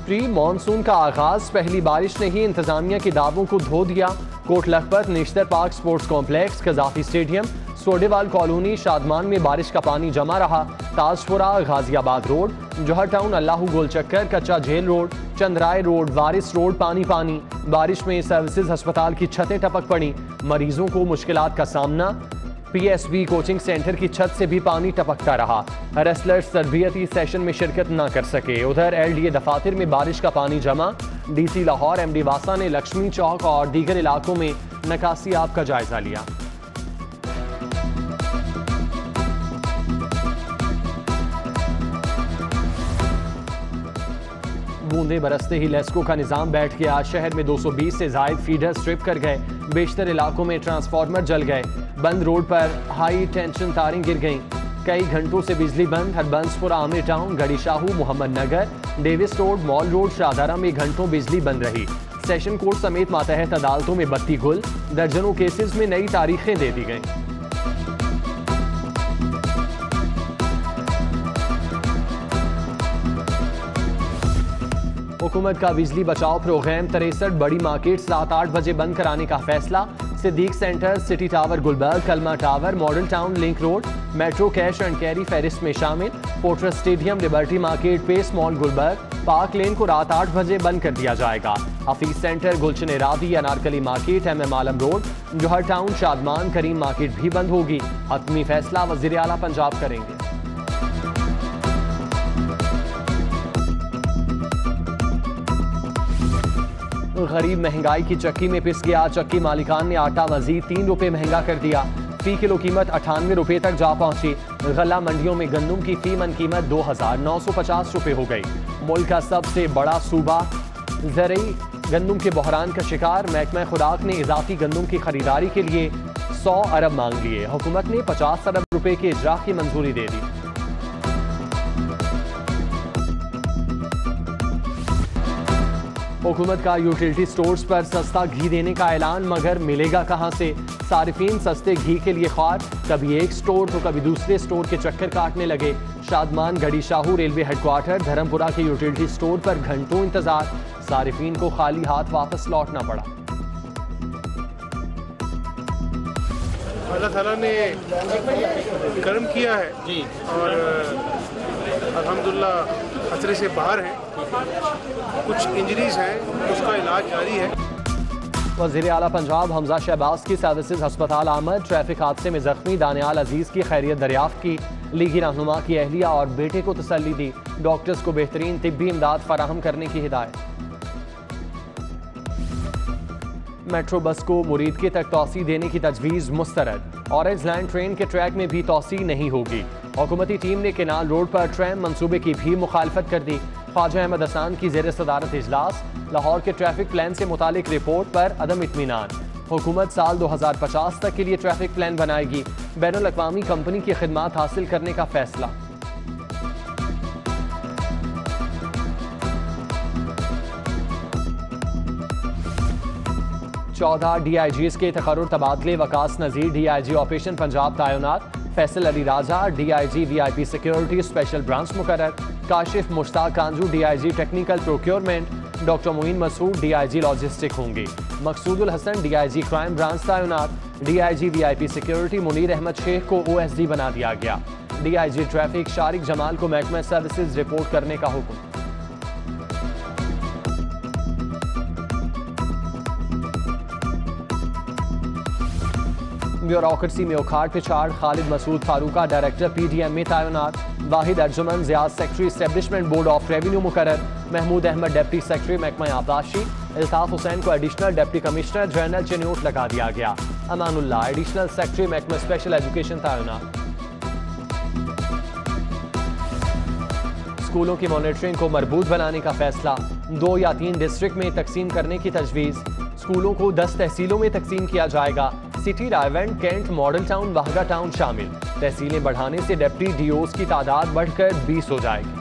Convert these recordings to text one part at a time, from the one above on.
Pre monsoon का आगाज, पहली बारिश ने ही इंतजामिया के दावों को धो दिया। Kot Lakhpat, national park sports complex, Gaddafi stadium, Sodiwal colony, Shadman में बारिश का पानी जमा रहा। ताजपुरा, गाजियाबाद रोड, जौहर टाउन, अल्लाहू गोल चक्कर, Kacha jail road, Chandrai road, Waris road पानी पानी। बारिश में सर्विसेज अस्पताल की छतें टपक पड़ी, मरीजों को मुश्किलात का सामना। पीएसबी कोचिंग सेंटर की छत से भी पानी टपकता रहा। रेसलर्स तरबियती सेशन में शिरकत न कर सके। उधर एलडीए दफातर में बारिश का पानी जमा। डीसी लाहौर एमडी वासा ने लक्ष्मी चौक और दीगर इलाकों में निकासियाब का जायजा लिया। बूंदे बरसते ही लेस्को का निजाम बैठ गया। शहर में 220 से जायद फीडर स्ट्रिप कर गए। बेशतर इलाकों में ट्रांसफार्मर जल गए। बंद रोड पर हाई टेंशन तारें गिर गईं। कई घंटों से बिजली बंद। Harbanspura, Amir town, Garhi Shahu, Mohammad Nagar, Davis road, mall road, Shahdara में घंटों बिजली बंद रही। सेशन कोर्ट समेत मातहत अदालतों में बत्ती गुल। दर्जनों केसेस में नई तारीखें दे दी गईं। हुकूमत का बिजली बचाओ प्रोग्राम 63 बड़ी मार्केट्स रात 8 बजे बंद कराने का फैसला। Siddique centre, city tower Gulberg, Kalma tower, model town, link road, metro cash and carry फेरिस्ट में शामिल। Fortress stadium, liberty market, Pace mall Gulberg, park lane को रात 8 बजे बंद कर दिया जाएगा। Hafeez centre, Gulshan Ravi, Anarkali market, M Alam road, Johar town, Shadman, Karim market भी बंद होगी। हतमी फैसला वज़ीर आला पंजाब करेंगे। गरीब महंगाई की चक्की में पिस गया। चक्की मालिकान ने आटा मजीद 3 रुपए महंगा कर दिया। फी किलो कीमत 98 रुपए तक जा पहुंची। गल्ला मंडियों में गंदम की फी मन कीमत 2950 रुपए हो गई। मुल्क का सबसे बड़ा सूबा ज़रई गंदम के बहरान का शिकार। महकमा खुराक ने इजाफी गंदम की खरीदारी के लिए 100 अरब मांग लिए। हुकूमत ने 50 अरब रुपए के इजरा की मंजूरी दे दी। हुकूमत का यूटिलिटी स्टोर्स पर सस्ता घी देने का ऐलान, मगर मिलेगा कहां से? सारिफीन सस्ते घी के लिए ख्वार, कभी एक स्टोर तो कभी दूसरे स्टोर के चक्कर काटने लगे। शादमान, गड़ी शाहू, रेलवे हेडक्वार्टर, धर्मपुरा के यूटिलिटी स्टोर पर घंटों इंतजार। सारिफीन को खाली हाथ वापस लौटना पड़ा। अल्लाह ताला ने कर्म किया है जी, और अल्हम्दुलिल्लाह खतरे से बाहर हैं। कुछ इंजरीज हैं, उसका इलाज जारी है। वज़ीर आला पंजाब हमजा शहबाज की सर्विसेज अस्पताल आमद। ट्रैफिक हादसे में जख्मी दानियाल अजीज की खैरियत दरियाफ्त की। लीगी रहनुमा की अहलिया और बेटे को तसल्ली दी। डॉक्टर्स को बेहतरीन तिब्बी इमदाद फराहम करने की हिदायत। मेट्रो बस को मुरीदके तक तोसी देने की तजवीज़ मुस्तरद। ऑरेंज लाइन ट्रेन के ट्रैक में भी तोसी नहीं होगी। हुकूमती टीम ने केनाल रोड पर ट्रेन मंसूबे की भी मुखालफत कर दी। ख्वाजा अहमद हसन की ज़ेर सदारत इजलास। लाहौर के ट्रैफिक प्लान से मुतालिक रिपोर्ट पर अदम इत्मीनान। हुकूमत साल 2050 तक के लिए ट्रैफिक प्लान बनाएगी। बैनुल अक़वामी कंपनी की खिदमात हासिल करने का फैसला। 14 DIGs के तकर्रुर तबादले। वकास नज़ीर DIG ऑपरेशन पंजाब तैनात। Faisal Ali Raja DIG VIP security special branch मुकर्रर। Kashif Mushtaq Kanju DIG technical procurement. Doctor Moin Masood DIG logistic होंगे। Maqsoodul Hasan DIG crime branch तैनात। DIG VIP security Munir Ahmad Sheikh को OSD बना दिया गया। DIG ट्रैफिक शारिक जमाल को महकमा सर्विसेज रिपोर्ट करने का हुक्म। ब्यूरोक्रेसी में उखाड़ पिछाड़। खालिद मसूद फारूका डायरेक्टर PDM में तैनात। Wahid Arjuman Ziyad secretary establishment board of revenue मुकर्रर। महमूद अहमद डिप्टी सेक्रेटरी महकमा आबदाशी। इल्ताफ हुसैन को additional deputy commissioner general Chiniot लगा दिया गया। अमानुल्लाह एडिशनल सेक्रेटरी महकमा स्पेशल एजुकेशन तैनात। स्कूलों की मॉनिटरिंग को मरबूत बनाने का फैसला। 2 या 3 डिस्ट्रिक्ट में तकसीम करने की तजवीज़। स्कूलों को 10 तहसीलों में तकसीम किया जाएगा। City, Raiwind, cantt, model town, Wagah town शामिल। तहसीलें बढ़ाने से डिप्टी DOs की तादाद बढ़कर 20 हो जाएगी।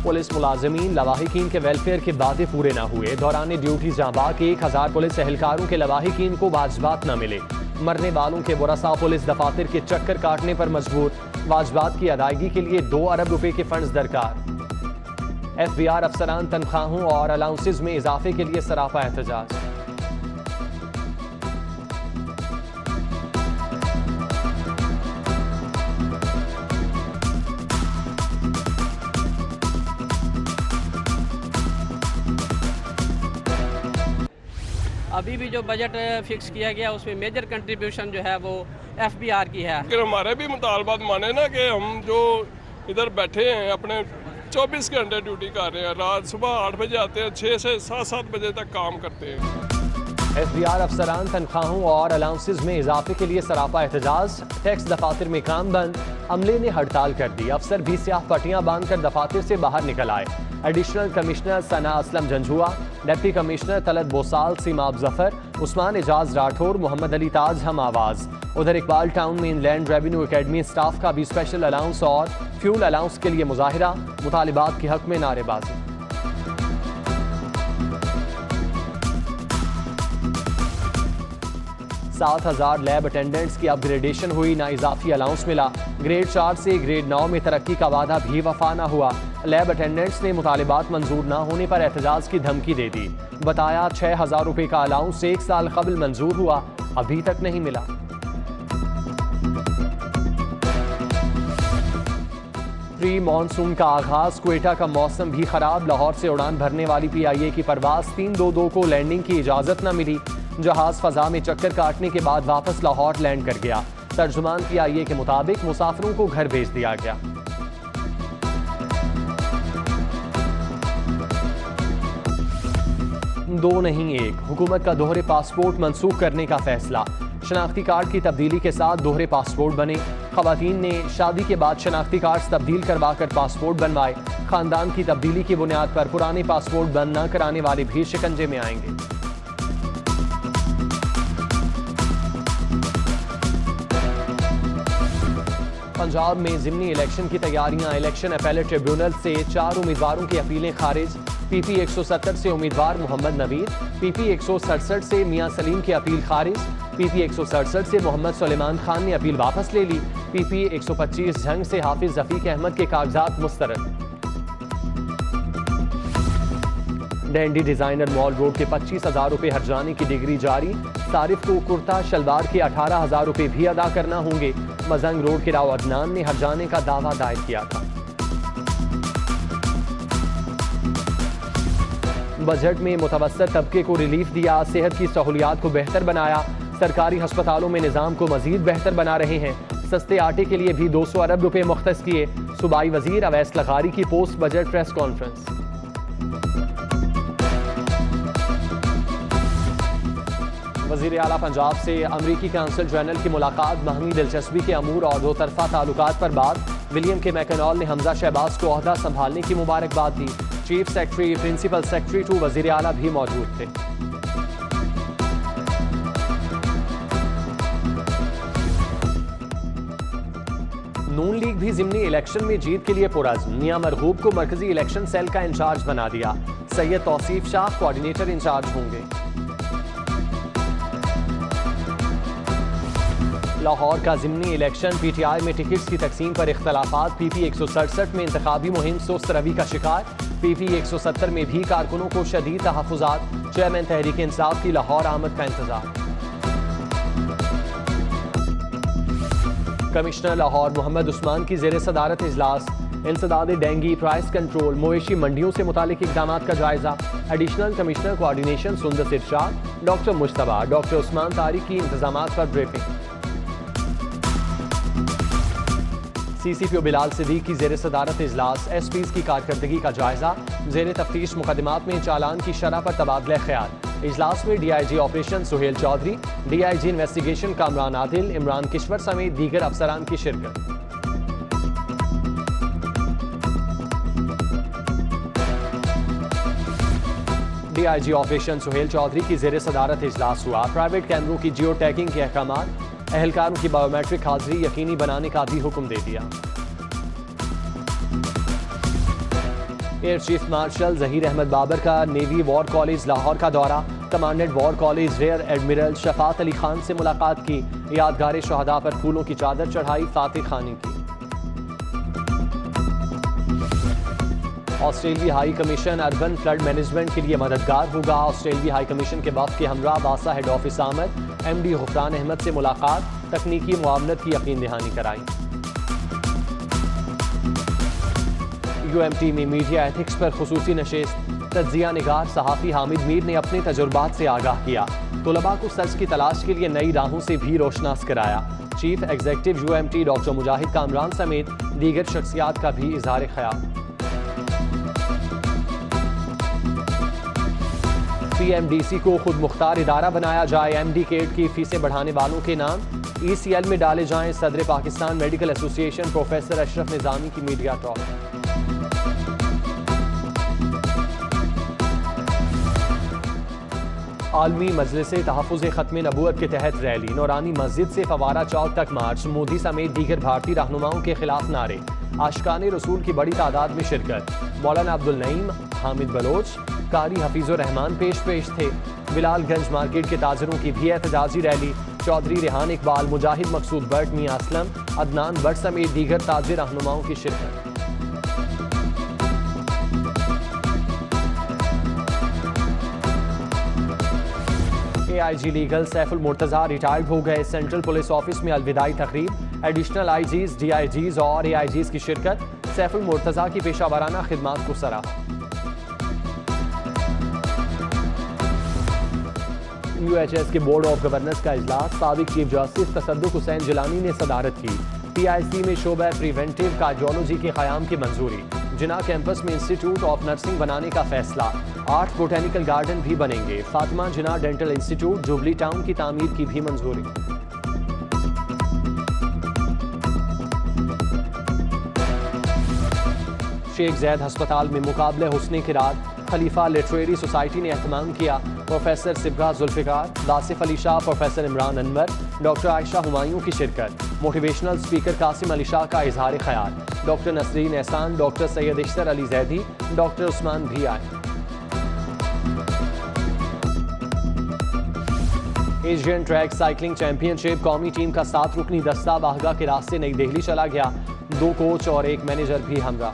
पुलिस मुलाजमीन लवाहिकीन के वेलफेयर के वादे पूरे न हुए। दौरान ड्यूटी जांबाग 1000 पुलिस एहलकारों के लवाहिकीन को वाजबात न मिले। मरने वालों के बुरसा पुलिस दफातर के चक्कर काटने पर मजबूर, वाजबात की अदायगी के लिए 2 अरब रुपए के फंड्स दरकार। FBI अफसरान तनख्वाहों और अलाउंसेज में इजाफे के लिए सरापा एहतजाज। अभी भी जो बजट फिक्स किया गया उसमें मेजर कंट्रीब्यूशन जो है वो FBR की है। अगर हमारे भी मुतालबात माने ना कि हम जो इधर बैठे हैं अपने 24 घंटे ड्यूटी कर रहे हैं, रात सुबह 8 बजे आते हैं, 6 से 7 बजे तक काम करते हैं। FBI अफसरान तनख्वाहों और अलाउंसेज में इजाफे के लिए सरापा एहतजाज। टैक्स दफातर में काम बंद, अमले ने हड़ताल कर दी। अफसर भी स्याह पट्टियां बांधकर दफातर से बाहर निकल आए। एडिशनल कमिश्नर सना असलम जंजुआ, डिप्टी कमिश्नर तलत बोसाल, सीमाब जफर, उस्मान एजाज राठौर, मोहम्मद अली ताज हम आवाज। उधर इकबाल टाउन में इनलैंड रेवेन्यू एकेडमी स्टाफ का भी स्पेशल अलाउंस और फ्यूल अलाउंस के लिए मुजाहिरा, मुतालिबात के हक में नारेबाजी। सात 7,000 लैब अटेंडेंट्स की अपग्रेडेशन हुई, ना इजाफी अलाउंस मिला। ग्रेड 4 से ग्रेड 9 में तरक्की का वादा भी वफा न हुआ। लैब अटेंडेंट्स ने मुतालिबात मंजूर न होने पर एहतजाज की धमकी दे दी। बताया 6,000 रुपए का अलाउंस 1 साल कबल मंजूर हुआ, अभी तक नहीं मिला। प्री मानसून का आगाज, क्वेटा का मौसम भी खराब। लाहौर से उड़ान भरने वाली PIA की परवाज 322 को लैंडिंग की इजाजत न मिली। जहाज फजा में चक्कर काटने के बाद वापस लाहौर लैंड कर गया। तर्जुमान PIA के मुताबिक मुसाफिरों को घर भेज दिया गया। दो नहीं एक, हुकूमत का दोहरे पासपोर्ट मंसूख करने का फैसला। शनाख्ती कार्ड की तब्दीली के साथ दोहरे पासपोर्ट बने। खवातीन ने शादी के बाद शनाख्ती कार्ड तब्दील करवा कर पासपोर्ट बनवाए। खानदान की तब्दीली की बुनियाद पर पुराने पासपोर्ट बंद न कराने वाले भी शिकंजे में आएंगे। पंजाब में ज़िमनी इलेक्शन की तैयारियां। इलेक्शन अपीलेट ट्रिब्यूनल से 4 उम्मीदवारों की अपीलें खारिज। PP 170 से उम्मीदवार मोहम्मद नवीद, PP 167 से मियां सलीम की अपील खारिज। PP 167 से मोहम्मद सुलेमान खान ने अपील वापस ले ली। PP 125 जंग से हाफिज रफीक अहमद के कागजात मुस्तरद। डैंडी डिजाइनर मॉल रोड के 25,000 रुपए हर्जाने की डिग्री जारी। सारिफ को कुर्ता शलवार के 18,000 रुपए भी अदा करना होंगे। मजंग रोड के राव अदनान ने हर्जाने का दावा दायर किया था। बजट में मुतवस्सत तबके को रिलीफ दिया। सेहत की सहूलियात को बेहतर बनाया। सरकारी अस्पतालों में निज़ाम को मजीद बेहतर बना रहे हैं। सस्ते आटे के लिए भी 200 अरब रुपए मुख्तस किए। सूबाई वजीर अवैस लखारी की पोस्ट बजट प्रेस कॉन्फ्रेंस। वज़ीर आला पंजाब से अमरीकी काउंसिल जनरल की मुलाकात। बाहमी दिलचस्पी के अमूर और दो तरफा ताल्लुकात पर बात। विलियम के मैकनॉल ने हमजा शहबाज को ओहदा संभालने की मुबारकबाद दी। Chief secretary, principal secretary to वज़ीर आला भी मौजूद थे। नून लीग भी ज़िमनी इलेक्शन में जीत के लिए पुरअज़्म। मियां मरगूब को मरकजी इलेक्शन सेल का इंचार्ज बना दिया। सैयद तौसीफ शाह कोऑर्डिनेटर इंचार्ज होंगे। लाहौर का ज़िमनी इलेक्शन। PTI में टिकट्स की तकसीम पर इख्तलाफात। PP 167 में इंतखाबी मुहिम सुस्त रवि का शिकार। PP 170 में भी कारकुनों को शदीद तहफ़्फ़ुज़ात। चेयरमैन तहरीक इंसाफ की लाहौर आमद का इंतजार। कमिश्नर लाहौर मोहम्मद उस्मान की ज़ेर सदारत इजलास। इंसदाद डेंगी, प्राइस कंट्रोल, मवेशी मंडियों से मुतालिक इक़दामात का जायजा। एडिशनल कमिश्नर कोऑर्डिनेशन सुंदर इरशाद, डॉक्टर मुश्तबा, डॉक्टर उस्मान तारिक की इंतजामात पर ब्रीफिंग। CCPO बिलाल सिद्दीक की ज़ेर सदारत इजलास। SPs की कारकर्दगी का जायजा। ज़ेर तफ्तीश मुकदमात में चालान की शरह पर तबादला ख्याल। इजलास में DIG operation Suhail Chaudhry, DIG investigation Kamran Adil, Imran Kishwar समेत दीगर अफसरान की शिरकत। DIG ऑपरेशन सुहेल चौधरी की ज़ेर सदारत इजलास हुआ। प्राइवेट कैमरों की जियो टैगिंग के अहकामात, एहलकारों की बायोमेट्रिक हाजिरी यकीनी बनाने का भी हुक्म दे दिया। Air chief marshal Zaheer Ahmad Babar का नेवी वॉर कॉलेज लाहौर का दौरा। Commandant war college rear admiral Shafaat Ali Khan से मुलाकात की। यादगार शहदा पर फूलों की चादर चढ़ाई। फातिह खानी की। Australia high commission urban flood management के लिए मददगार होगा। ऑस्ट्रेलिया हाई कमीशन के वक्त के हमरा बासा हेड ऑफिस आमद। MD गुफरान अहमद से मुलाकात। तकनीकी मुआवनत की यकीन दहानी कराई। UMT में मीडिया एथिक्स पर खुसूसी नशिस्त। तज्जिया निगार सहाफ़ी हामिद मीर ने अपने तजुर्बात से आगाह किया। तुलबा को सच की तलाश के लिए नई राहों से भी रोशनास कराया। चीफ एग्जीक्यूटिव UMT डॉक्टर मुजाहिद कामरान समेत दीगर शख्सियात का भी इजहार ख्याल। PMDC को खुद मुख्तार इदारा बनाया जाए। MD केट की फीसें बढ़ाने वालों के नाम ECL में डाले जाएं। सदर Pakistan medical association professor Ashraf Nizami की मीडिया टॉक। आलमी मजलिस तहफ़्फ़ुज़ ख़त्म नबूवत के तहत रैली। नौरानी मस्जिद से फवारा चौक तक मार्च। मोदी समेत दीगर भारतीय रहनुमाओं के खिलाफ नारे। आशिकाने रसूल की बड़ी तादाद में शिरकत। मौलाना अब्दुल नईम, हामिद बलोच, कारी हफीजुर रहमान पेश थे। बिलालगंज मार्केट के ताजरों की भी एहतजाजी रैली। चौधरी रेहान इकबाल, मुजाहिद मकसूद बट, मियां असलम, अदनान बट समेत दीगर ताजिर रहनुमाओं की शिरकत। AIG legal Saiful Murtaza retired हो गए। सेंट्रल पुलिस ऑफिस में अलविदाई तकरीब। एडिशनल IGs, DIGs और AIGs की शिरकत। सैफुल मुर्तज़ा की पेशा वाराना खिदमात को सराहा। UHS के बोर्ड ऑफ गवर्नर्स का इजलास। साबिक चीफ जस्टिस तसद्दुक हुसैन जिलानी ने सदारत की। PIC में शोबा प्रिवेंटिव कार्डियोलॉजी के क़याम की मंजूरी। जिना कैंपस में इंस्टीट्यूट ऑफ नर्सिंग बनाने का फैसला। 8 बोटेनिकल गार्डन भी बनेंगे। फातिमा जिना डेंटल इंस्टीट्यूट जुबली टाउन की तामीर की भी मंजूरी। शेख जैद अस्पताल में मुकाबले हुस्ने की रात। खलीफा लिटरेरी सोसाइटी ने एहतमाम किया। Professor Sibgha Zulfiqar, Wasif Ali Shah, professor Imran Anwar, doctor Ayesha Humayun की शिरकत। मोटिवेशनल स्पीकर कासिम अली शाह का इजहार ख्याल। Doctor Nasreen Ehsan, doctor Syed Ishtar Ali Zaidi, doctor Usman भी आए। एशियन ट्रैक साइकिलिंग चैंपियनशिप कौमी टीम का 7 रुकनी दस्ता बाहगा के रास्ते नई दिल्ली चला गया। 2 कोच और 1 मैनेजर भी हमरा।